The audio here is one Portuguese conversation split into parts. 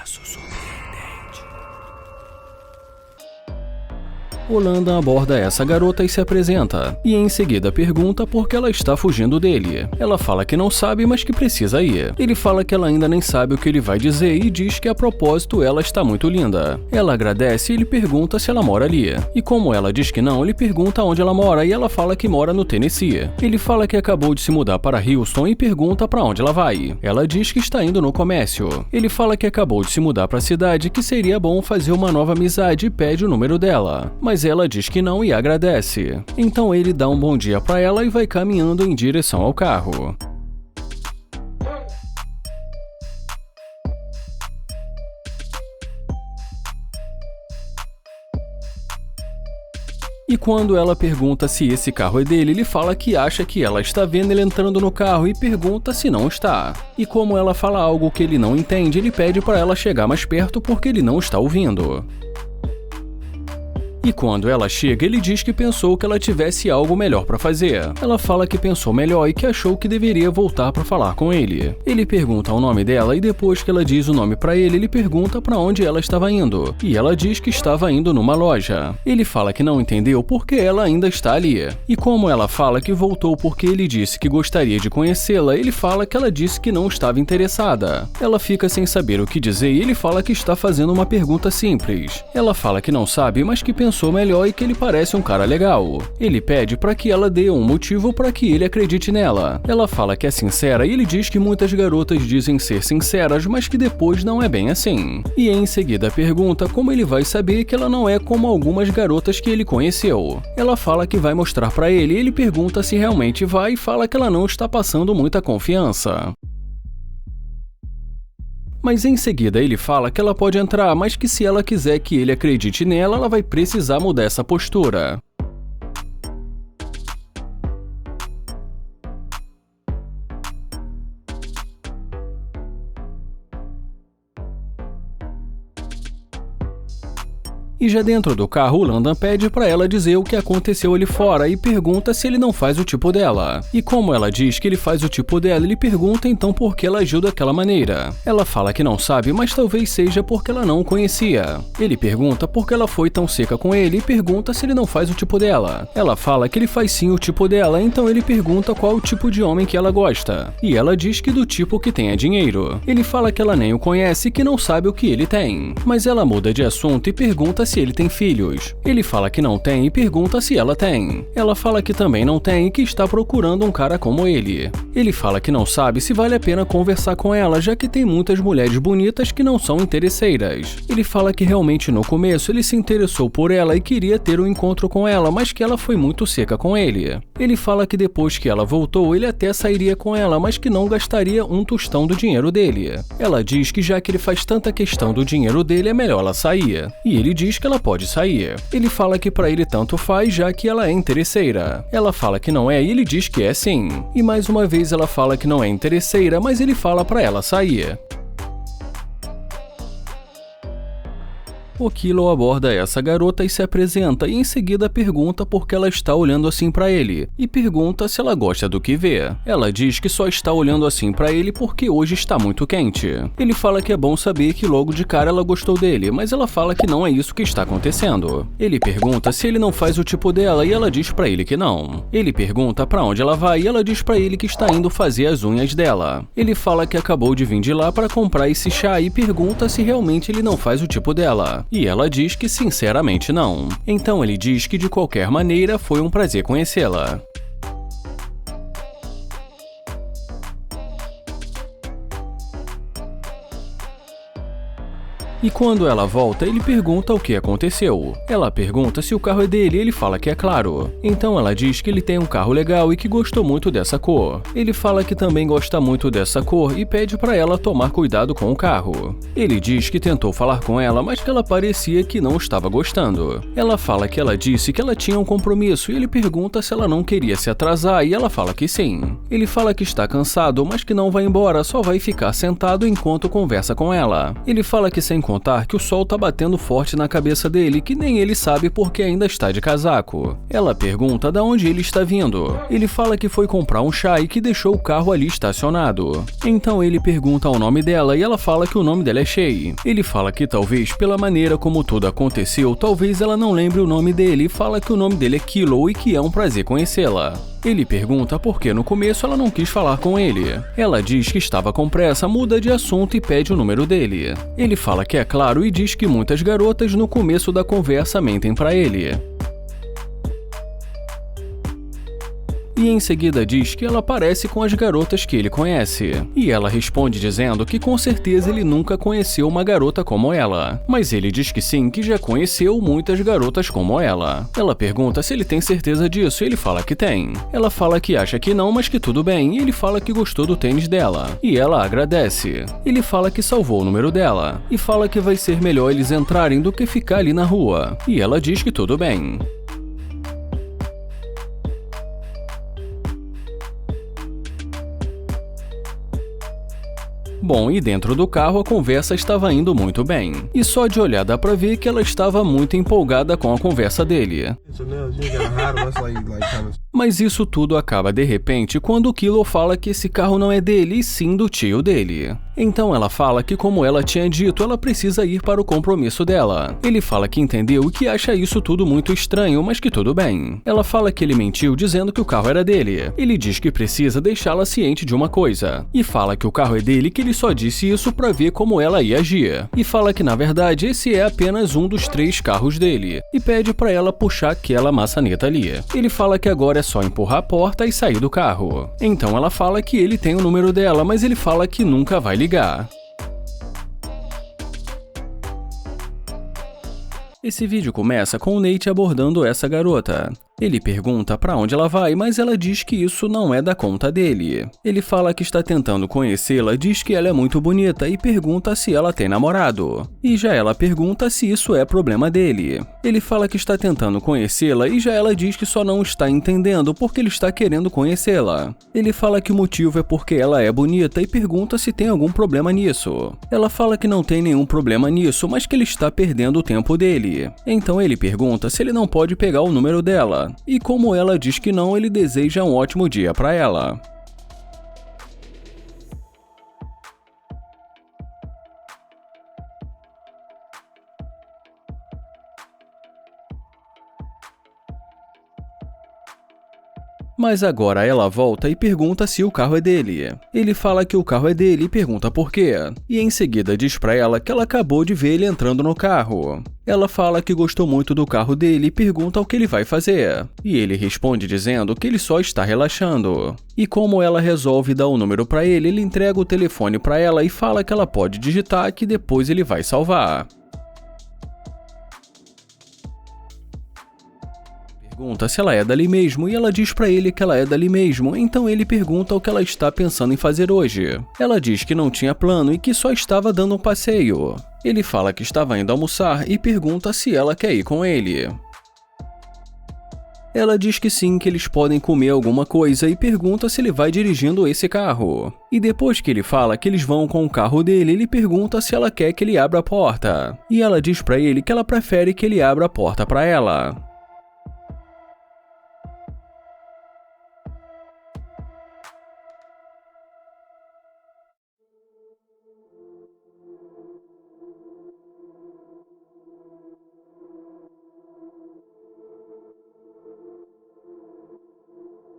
Caso surpreendente. Holanda aborda essa garota e se apresenta, e em seguida pergunta por que ela está fugindo dele. Ela fala que não sabe, mas que precisa ir. Ele fala que ela ainda nem sabe o que ele vai dizer e diz que a propósito ela está muito linda. Ela agradece e ele pergunta se ela mora ali. E como ela diz que não, ele pergunta onde ela mora e ela fala que mora no Tennessee. Ele fala que acabou de se mudar para Houston e pergunta para onde ela vai. Ela diz que está indo no comércio. Ele fala que acabou de se mudar para a cidade e que seria bom fazer uma nova amizade e pede o número dela. Mas ela diz que não e agradece. Então ele dá um bom dia para ela e vai caminhando em direção ao carro. E quando ela pergunta se esse carro é dele, ele fala que acha que ela está vendo ele entrando no carro e pergunta se não está. E como ela fala algo que ele não entende, ele pede para ela chegar mais perto porque ele não está ouvindo. E quando ela chega, ele diz que pensou que ela tivesse algo melhor para fazer. Ela fala que pensou melhor e que achou que deveria voltar para falar com ele. Ele pergunta o nome dela e depois que ela diz o nome para ele, ele pergunta para onde ela estava indo. E ela diz que estava indo numa loja. Ele fala que não entendeu porque ela ainda está ali. E como ela fala que voltou porque ele disse que gostaria de conhecê-la, ele fala que ela disse que não estava interessada. Ela fica sem saber o que dizer e ele fala que está fazendo uma pergunta simples. Ela fala que não sabe, mas que pensou melhor e que ele parece um cara legal. Ele pede para que ela dê um motivo para que ele acredite nela. Ela fala que é sincera e ele diz que muitas garotas dizem ser sinceras, mas que depois não é bem assim. E em seguida pergunta como ele vai saber que ela não é como algumas garotas que ele conheceu. Ela fala que vai mostrar para ele e ele pergunta se realmente vai e fala que ela não está passando muita confiança. Mas em seguida ele fala que ela pode entrar, mas que se ela quiser que ele acredite nela, ela vai precisar mudar essa postura. E já dentro do carro, o Landon pede para ela dizer o que aconteceu ali fora e pergunta se ele não faz o tipo dela. E como ela diz que ele faz o tipo dela, ele pergunta então por que ela agiu daquela maneira. Ela fala que não sabe, mas talvez seja porque ela não o conhecia. Ele pergunta por que ela foi tão seca com ele e pergunta se ele não faz o tipo dela. Ela fala que ele faz sim o tipo dela, então ele pergunta qual o tipo de homem que ela gosta. E ela diz que do tipo que tenha dinheiro. Ele fala que ela nem o conhece e que não sabe o que ele tem. Mas ela muda de assunto e pergunta se ele tem filhos. Ele fala que não tem e pergunta se ela tem. Ela fala que também não tem e que está procurando um cara como ele. Ele fala que não sabe se vale a pena conversar com ela, já que tem muitas mulheres bonitas que não são interesseiras. Ele fala que realmente no começo ele se interessou por ela e queria ter um encontro com ela, mas que ela foi muito seca com ele. Ele fala que depois que ela voltou, ele até sairia com ela, mas que não gastaria um tostão do dinheiro dele. Ela diz que já que ele faz tanta questão do dinheiro dele, é melhor ela sair. E ele diz que ela pode sair. Ele fala que pra ele tanto faz, já que ela é interesseira. Ela fala que não é e ele diz que é sim. E mais uma vez ela fala que não é interesseira, mas ele fala pra ela sair. O Kilo aborda essa garota e se apresenta e em seguida pergunta por que ela está olhando assim pra ele e pergunta se ela gosta do que vê. Ela diz que só está olhando assim pra ele porque hoje está muito quente. Ele fala que é bom saber que logo de cara ela gostou dele, mas ela fala que não é isso que está acontecendo. Ele pergunta se ele não faz o tipo dela e ela diz pra ele que não. Ele pergunta pra onde ela vai e ela diz pra ele que está indo fazer as unhas dela. Ele fala que acabou de vir de lá para comprar esse chá e pergunta se realmente ele não faz o tipo dela. E ela diz que sinceramente não. Então ele diz que de qualquer maneira foi um prazer conhecê-la. E quando ela volta, ele pergunta o que aconteceu. Ela pergunta se o carro é dele e ele fala que é claro. Então ela diz que ele tem um carro legal e que gostou muito dessa cor. Ele fala que também gosta muito dessa cor e pede para ela tomar cuidado com o carro. Ele diz que tentou falar com ela, mas que ela parecia que não estava gostando. Ela fala que ela disse que ela tinha um compromisso e ele pergunta se ela não queria se atrasar e ela fala que sim. Ele fala que está cansado, mas que não vai embora, só vai ficar sentado enquanto conversa com ela. Ele fala que sem contar que o sol tá batendo forte na cabeça dele, que nem ele sabe porque ainda está de casaco. Ela pergunta de onde ele está vindo. Ele fala que foi comprar um chá e que deixou o carro ali estacionado. Então ele pergunta o nome dela e ela fala que o nome dela é Shay. Ele fala que talvez pela maneira como tudo aconteceu, talvez ela não lembre o nome dele e fala que o nome dele é Kilo e que é um prazer conhecê-la. Ele pergunta por que no começo ela não quis falar com ele. Ela diz que estava com pressa, muda de assunto e pede o número dele. Ele fala que é claro e diz que muitas garotas no começo da conversa mentem pra ele. E em seguida diz que ela parece com as garotas que ele conhece. E ela responde dizendo que com certeza ele nunca conheceu uma garota como ela. Mas ele diz que sim, que já conheceu muitas garotas como ela. Ela pergunta se ele tem certeza disso e ele fala que tem. Ela fala que acha que não, mas que tudo bem, e ele fala que gostou do tênis dela. E ela agradece. Ele fala que salvou o número dela. E fala que vai ser melhor eles entrarem do que ficar ali na rua. E ela diz que tudo bem. Bom, e dentro do carro a conversa estava indo muito bem. E só de olhar dá pra ver que ela estava muito empolgada com a conversa dele. Mas isso tudo acaba de repente quando o Kilo fala que esse carro não é dele e sim do tio dele. Então ela fala que, como ela tinha dito, ela precisa ir para o compromisso dela. Ele fala que entendeu e que acha isso tudo muito estranho, mas que tudo bem. Ela fala que ele mentiu dizendo que o carro era dele. Ele diz que precisa deixá-la ciente de uma coisa. E fala que o carro é dele e que ele só disse isso para ver como ela ia agir. E fala que, na verdade, esse é apenas um dos 3 carros dele. E pede para ela puxar aquela maçaneta ali. Ele fala que agora é só empurrar a porta e sair do carro. Então ela fala que ele tem o número dela, mas ele fala que nunca vai ligar. Esse vídeo começa com o Nate abordando essa garota. Ele pergunta pra onde ela vai, mas ela diz que isso não é da conta dele. Ele fala que está tentando conhecê-la, diz que ela é muito bonita e pergunta se ela tem namorado. E já ela pergunta se isso é problema dele. Ele fala que está tentando conhecê-la e já ela diz que só não está entendendo porque ele está querendo conhecê-la. Ele fala que o motivo é porque ela é bonita e pergunta se tem algum problema nisso. Ela fala que não tem nenhum problema nisso, mas que ele está perdendo o tempo dele. Então ele pergunta se ele não pode pegar o número dela. E como ela diz que não, ele deseja um ótimo dia para ela. Mas agora ela volta e pergunta se o carro é dele. Ele fala que o carro é dele e pergunta por quê. E em seguida diz pra ela que ela acabou de ver ele entrando no carro. Ela fala que gostou muito do carro dele e pergunta o que ele vai fazer. E ele responde dizendo que ele só está relaxando. E como ela resolve dar o número pra ele, ele entrega o telefone pra ela e fala que ela pode digitar que depois ele vai salvar. Pergunta se ela é dali mesmo e ela diz pra ele que ela é dali mesmo, então ele pergunta o que ela está pensando em fazer hoje. Ela diz que não tinha plano e que só estava dando um passeio. Ele fala que estava indo almoçar e pergunta se ela quer ir com ele. Ela diz que sim, que eles podem comer alguma coisa e pergunta se ele vai dirigindo esse carro. E depois que ele fala que eles vão com o carro dele, ele pergunta se ela quer que ele abra a porta. E ela diz pra ele que ela prefere que ele abra a porta pra ela.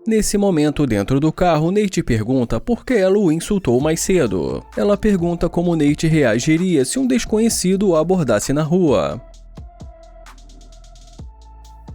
Nesse momento, dentro do carro, Nate pergunta por que ela o insultou mais cedo. Ela pergunta como Nate reagiria se um desconhecido o abordasse na rua.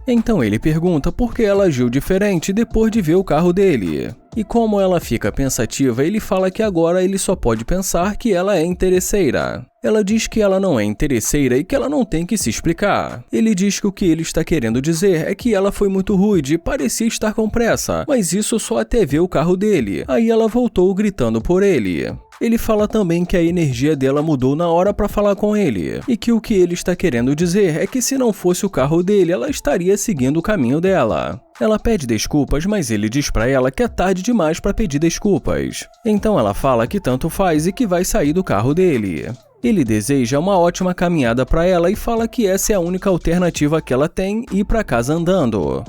Então ele pergunta por que ela agiu diferente depois de ver o carro dele. E como ela fica pensativa, ele fala que agora ele só pode pensar que ela é interesseira. Ela diz que ela não é interesseira e que ela não tem que se explicar. Ele diz que o que ele está querendo dizer é que ela foi muito rude e parecia estar com pressa, mas isso só até ver o carro dele. Aí ela voltou gritando por ele. Ele fala também que a energia dela mudou na hora para falar com ele, e que o que ele está querendo dizer é que se não fosse o carro dele, ela estaria seguindo o caminho dela. Ela pede desculpas, mas ele diz pra ela que é tarde demais para pedir desculpas. Então ela fala que tanto faz e que vai sair do carro dele. Ele deseja uma ótima caminhada para ela e fala que essa é a única alternativa que ela tem, ir para casa andando.